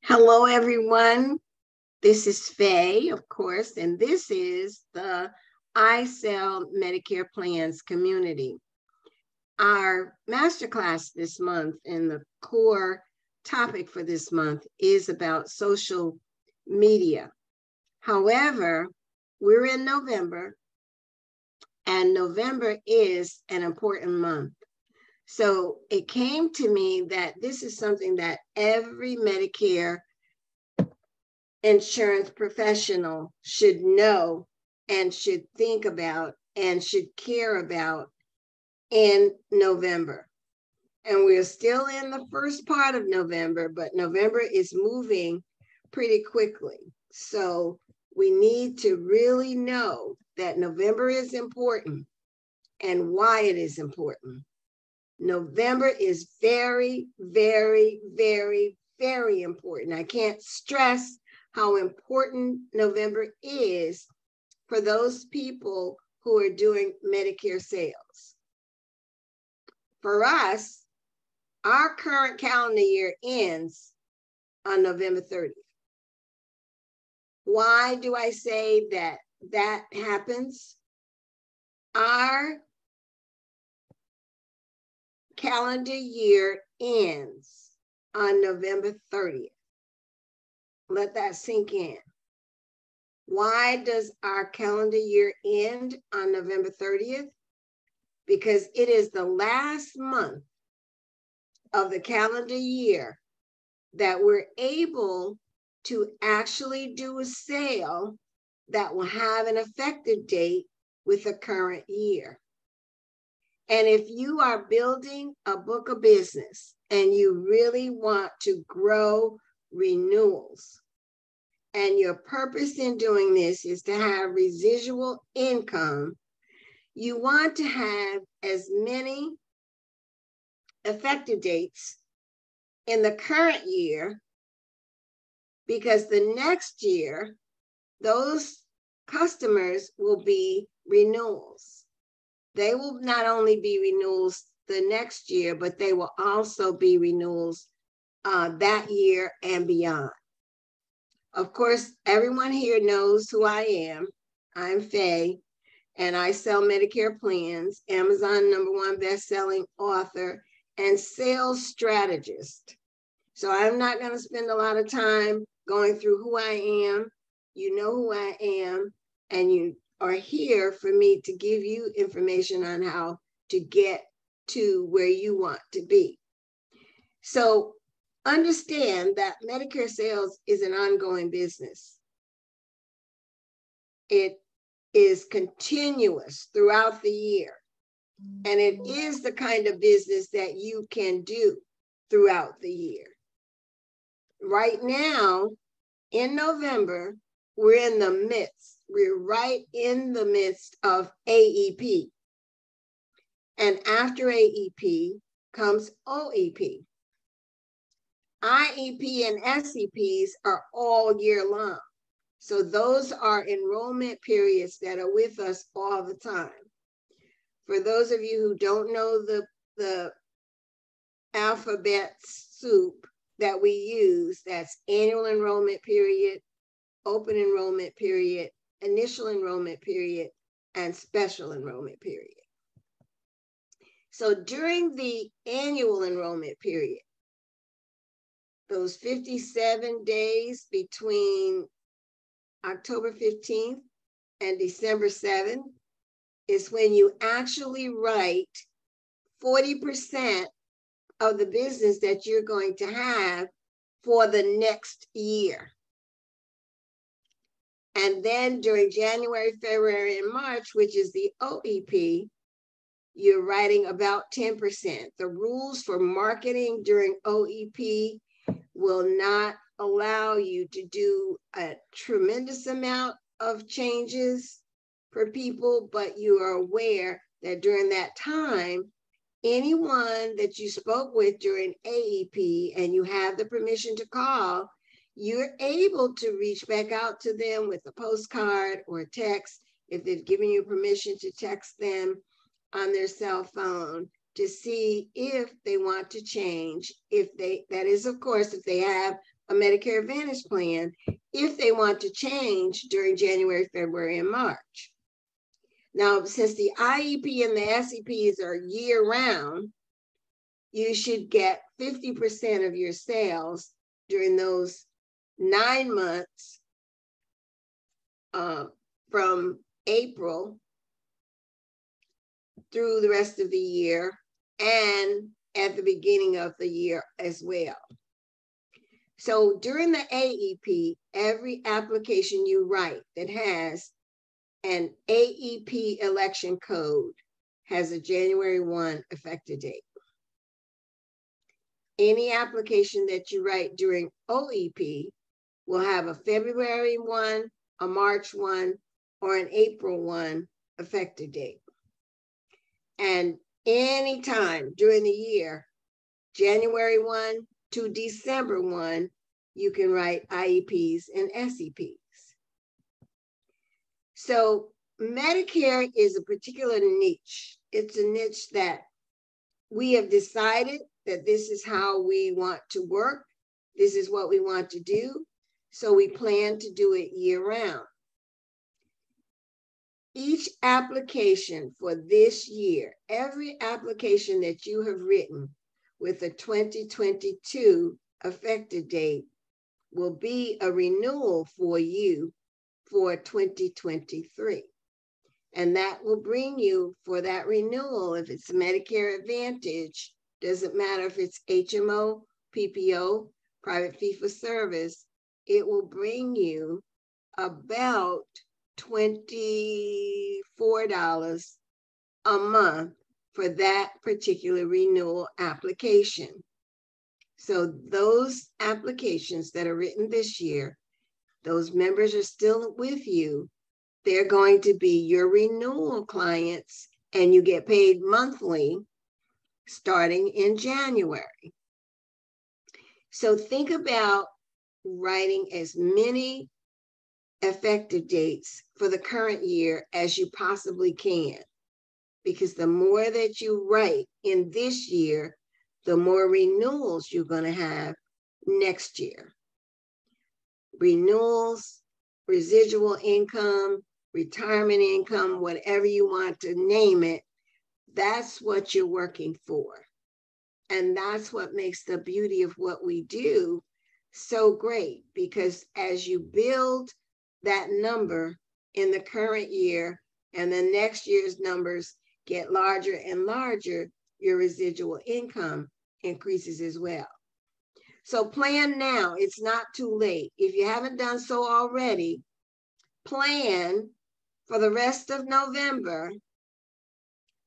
Hello, everyone. This is Faye, of course, and this is the I Sell Medicare Plans community. Our masterclass this month and the core topic for this month is about social media. However, we're in November, and November is an important month. So it came to me that this is something that every Medicare insurance professional should know and should think about and should care about in November. And we're still in the first part of November, but November is moving pretty quickly. So we need to really know that November is important and why it is important. November is very, very, very, very important. I can't stress how important November is for those people who are doing Medicare sales. For us, our current calendar year ends on November 30th. Why do I say that that happens? Our calendar year ends on November 30th. Let that sink in. Why does our calendar year end on November 30th? Because it is the last month of the calendar year that we're able to actually do a sale that will have an effective date with the current year. And if you are building a book of business and you really want to grow renewals, and your purpose in doing this is to have residual income, you want to have as many effective dates in the current year, because the next year, those customers will be renewals. They will not only be renewals the next year, but they will also be renewals that year and beyond. Of course, everyone here knows who I am. I'm Faye, and I sell Medicare plans, Amazon #1 best-selling author, and sales strategist. So I'm not going to spend a lot of time going through who I am. You know who I am, and you are here for me to give you information on how to get to where you want to be. So understand that Medicare sales is an ongoing business. It is continuous throughout the year. And it is the kind of business that you can do throughout the year. Right now, in November, we're right in the midst of AEP. And after AEP comes OEP. IEP and SEPs are all year long. So those are enrollment periods that are with us all the time. For those of you who don't know the alphabet soup that we use, that's annual enrollment period, open enrollment period, initial enrollment period, and special enrollment period. So during the annual enrollment period, those 57 days between October 15th and December 7th is when you actually write 40% of the business that you're going to have for the next year. And then during January, February, and March, which is the OEP, you're writing about 10%. The rules for marketing during OEP will not allow you to do a tremendous amount of changes for people, but you are aware that during that time, anyone that you spoke with during AEP and you have the permission to call, you're able to reach back out to them with a postcard or a text if they've given you permission to text them on their cell phone to see if they want to change, that is, of course, if they have a Medicare Advantage plan, if they want to change during January, February, and March. Now, since the IEP and the SEPs are year-round, you should get 50% of your sales during those 9 months from April through the rest of the year and at the beginning of the year as well. So during the AEP, every application you write that has an AEP election code has a January 1 effective date. Any application that you write during OEP will have a February 1, a March 1, or an April 1 effective date. And anytime during the year, January 1 to December 1, you can write IEPs and SEPs. So Medicare is a particular niche. It's a niche that we have decided that this is how we want to work. This is what we want to do. So we plan to do it year-round. Each application for this year, every application that you have written with a 2022 effective date will be a renewal for you for 2023. And that will bring you for that renewal, if it's Medicare Advantage, doesn't matter if it's HMO, PPO, private fee-for-service, it will bring you about $24 a month for that particular renewal application. So those applications that are written this year, those members are still with you. They're going to be your renewal clients, and you get paid monthly starting in January. So think about writing as many effective dates for the current year as you possibly can, because the more that you write in this year, the more renewals you're going to have next year. Renewals, residual income, retirement income, whatever you want to name it, that's what you're working for. And that's what makes the beauty of what we do so great, because as you build that number in the current year and the next year's numbers get larger and larger, your residual income increases as well. So plan now, it's not too late. If you haven't done so already, plan for the rest of November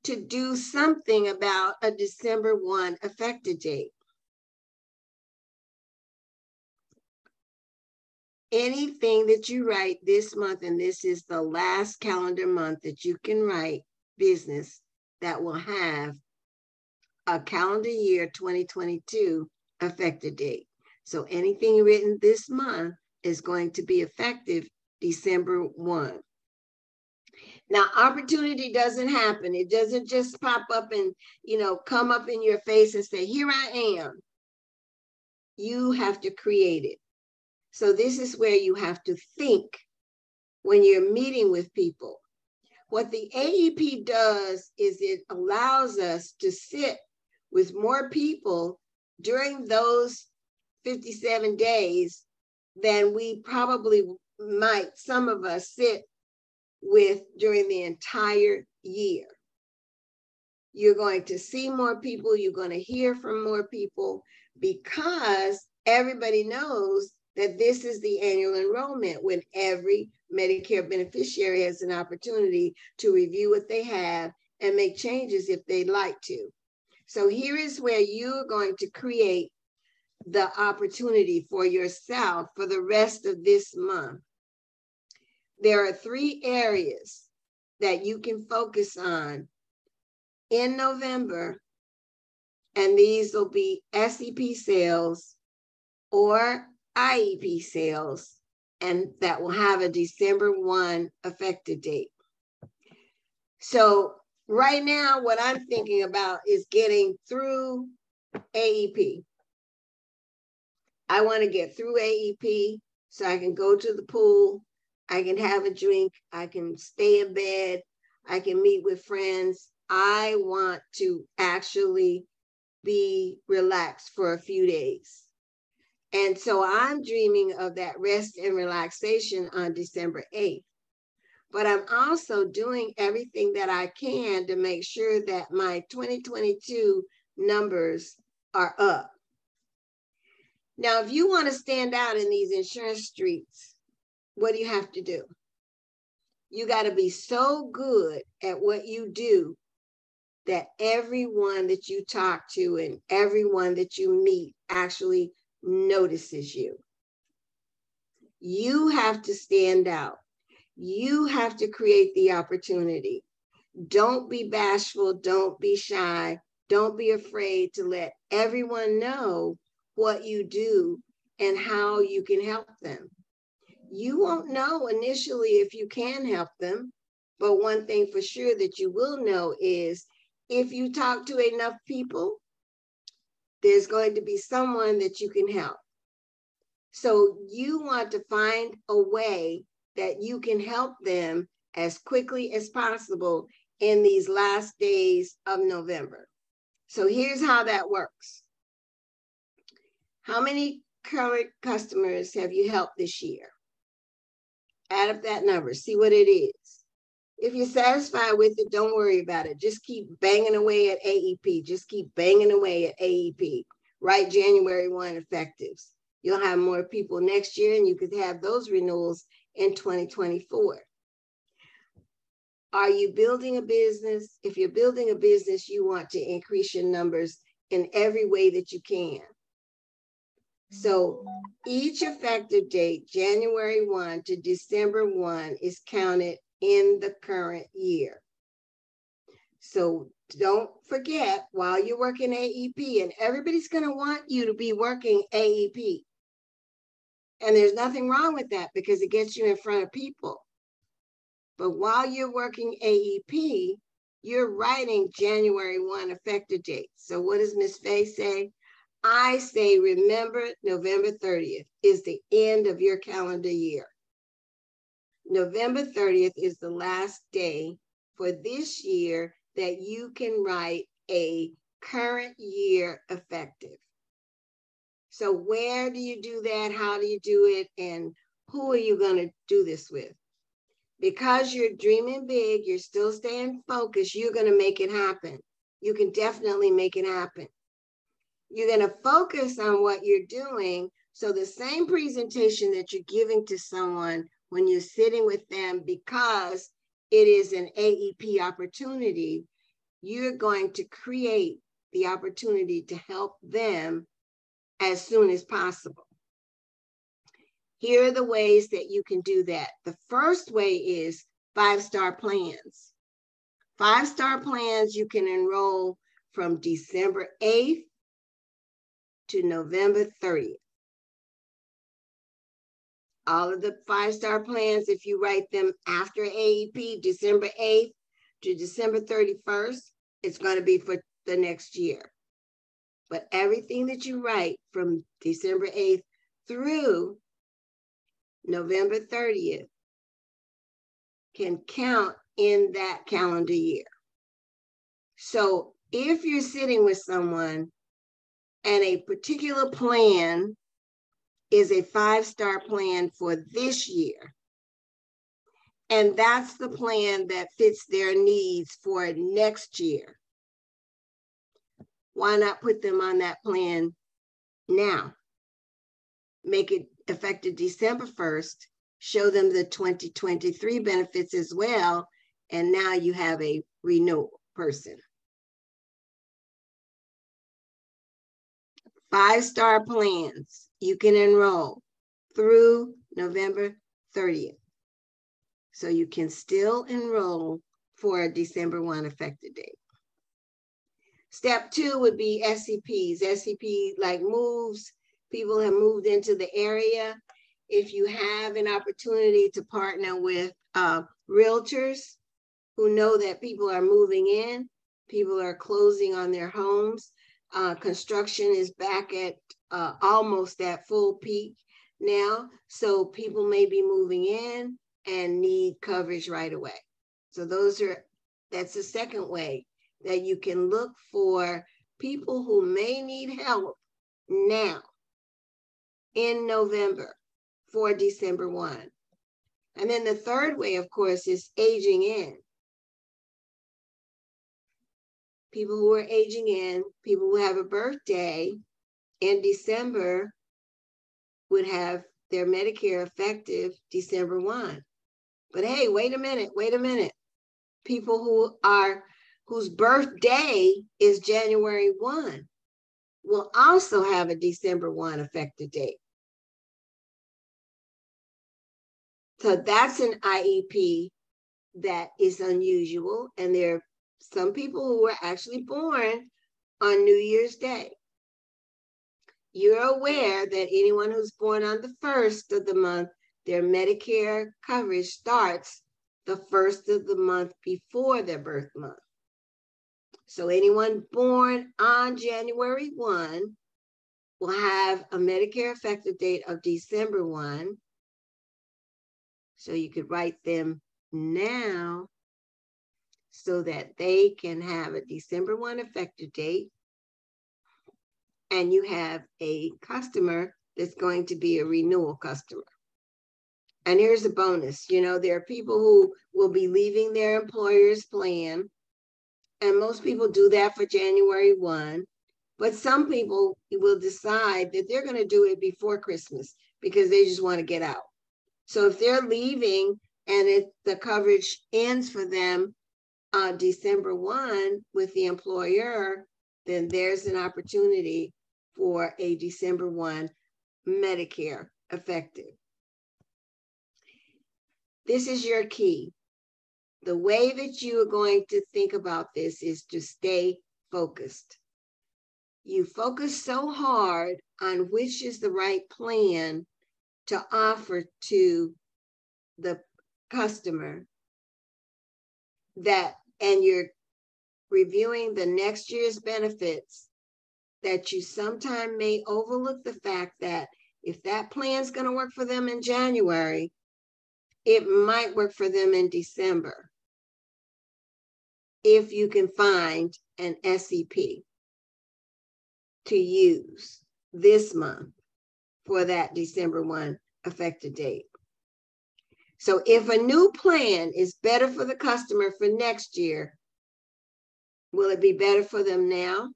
to do something about a December 1 effective date. Anything that you write this month, and this is the last calendar month that you can write business that will have a calendar year 2022 effective date. So anything written this month is going to be effective December 1. Now, opportunity doesn't happen. It doesn't just pop up and, come up in your face and say, here I am. You have to create it. So this is where you have to think when you're meeting with people. What the AEP does is it allows us to sit with more people during those 57 days than we probably might, some of us, sit with during the entire year. You're going to see more people, you're going to hear from more people, because everybody knows that this is the annual enrollment, when every Medicare beneficiary has an opportunity to review what they have and make changes if they'd like to. So here is where you're going to create the opportunity for yourself for the rest of this month. There are 3 areas that you can focus on in November, and these will be SEP sales or IEP sales, and that will have a December 1 effective date. So Right now, what I'm thinking about is getting through AEP. I want to get through AEP so I can go to the pool, I can have a drink, I can stay in bed, I can meet with friends. I want to actually be relaxed for a few days. And so I'm dreaming of that rest and relaxation on December 8th. But I'm also doing everything that I can to make sure that my 2022 numbers are up. Now, if you want to stand out in these insurance streets, what do you have to do? You got to be so good at what you do that everyone that you talk to and everyone that you meet actually notices you. You have to stand out. You have to create the opportunity. Don't be bashful. Don't be shy. Don't be afraid to let everyone know what you do and how you can help them. You won't know initially if you can help them, but one thing for sure that you will know is if you talk to enough people, there's going to be someone that you can help. So you want to find a way that you can help them as quickly as possible in these last days of November. So here's how that works. How many current customers have you helped this year? Add up that number, see what it is. If you're satisfied with it, don't worry about it. Just keep banging away at AEP. Just keep banging away at AEP. Right, January 1 effectives. You'll have more people next year and you could have those renewals in 2024. Are you building a business? If you're building a business, you want to increase your numbers in every way that you can. So each effective date, January 1 to December 1, is counted in the current year. So don't forget while you're working AEP, and everybody's going to want you to be working AEP. And there's nothing wrong with that because it gets you in front of people. But while you're working AEP, you're writing January 1 effective date. So what does Ms. Faye say? I say, remember, November 30th is the end of your calendar year. November 30th is the last day for this year that you can write a current year effective. So where do you do that? How do you do it? And who are you going to do this with? Because you're dreaming big, you're still staying focused, you're going to make it happen. You can definitely make it happen. You're going to focus on what you're doing. So the same presentation that you're giving to someone when you're sitting with them, because it is an AEP opportunity, you're going to create the opportunity to help them as soon as possible. Here are the ways that you can do that. The first way is 5-star plans. 5-star plans you can enroll from December 8th to November 30th. All of the 5-star plans, if you write them after AEP, December 8th to December 31st, it's going to be for the next year. But everything that you write from December 8th through November 30th can count in that calendar year. So if you're sitting with someone and a particular plan is a 5-star plan for this year, and that's the plan that fits their needs for next year, why not put them on that plan now? Make it effective December 1st, show them the 2023 benefits as well, and now you have a renewal person. 5-star plans you can enroll through November 30th. So you can still enroll for a December 1 effective date. Step 2 would be SCPs. SCP like moves. People have moved into the area. If you have an opportunity to partner with realtors, who know that people are moving in, people are closing on their homes. Construction is back at almost at full peak now. So people may be moving in and need coverage right away. So that's the second way that you can look for people who may need help now in November for December 1. And then the third way, of course, is aging in. People who are aging in, people who have a birthday in December would have their Medicare effective December 1. But hey, wait a minute. People whose birthday is January 1 will also have a December 1 effective date. So that's an IEP that is unusual. And there are some people who were actually born on New Year's Day. You're aware that anyone who's born on the 1st of the month, their Medicare coverage starts the 1st of the month before their birth month. So anyone born on January 1 will have a Medicare effective date of December 1. So you could write them now so that they can have a December 1 effective date. And you have a customer that's going to be a renewal customer. And here's a bonus. There are people who will be leaving their employer's plan. And most people do that for January 1. But some people will decide that they're going to do it before Christmas because they just want to get out. So if they're leaving and the coverage ends for them December 1 with the employer, then there's an opportunity for a December 1 Medicare effective. This is your key. The way that you are going to think about this is to stay focused. You focus so hard on which is the right plan to offer to the customer and you're reviewing the next year's benefits, that you sometime may overlook the fact that if that plan is going to work for them in January, it might work for them in December if you can find an SEP to use this month for that December 1 effective date. So if a new plan is better for the customer for next year, will it be better for them now?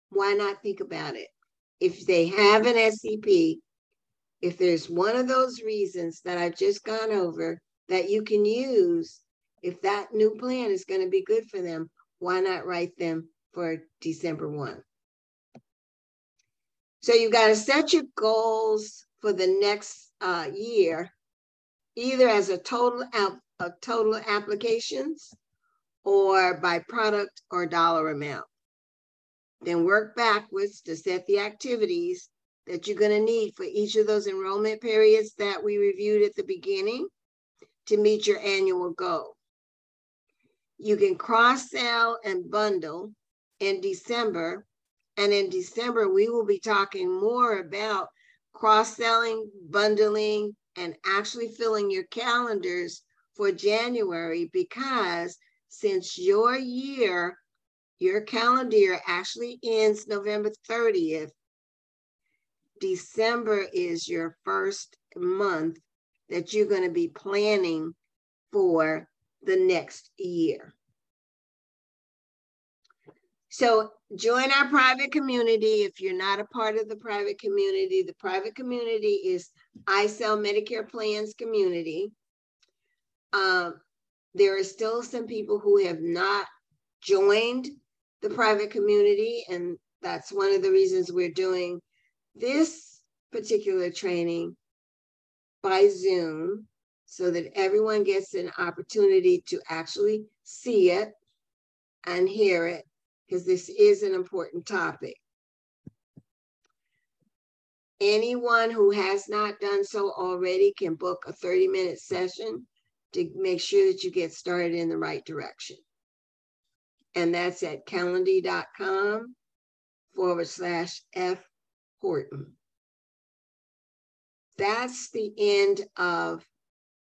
Why not think about it? If they have an SEP, if there's one of those reasons that I've just gone over that you can use, if that new plan is going to be good for them, why not write them for December 1? So you've got to set your goals for the next year, either as a total applications or by product or dollar amount. Then work backwards to set the activities that you're going to need for each of those enrollment periods that we reviewed at the beginning to meet your annual goal. You can cross-sell and bundle in December. And in December, we will be talking more about cross-selling, bundling, and actually filling your calendars for January, because since your calendar year actually ends November 30th, December is your first month that you're going to be planning for the next year. So join our private community. If you're not a part of the private community is I Sell Medicare Plans community. There are still some people who have not joined the private community, and that's one of the reasons we're doing this particular training by Zoom, so that everyone gets an opportunity to actually see it and hear it, because this is an important topic. Anyone who has not done so already can book a 30-minute session to make sure that you get started in the right direction. And that's at calendly.com/F Horton. That's the end of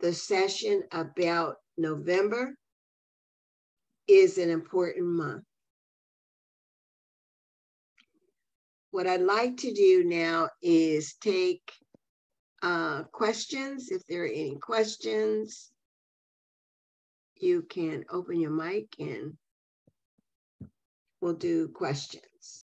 the session about November is an important month. What I'd like to do now is take questions. If there are any questions, you can open your mic and we'll do questions.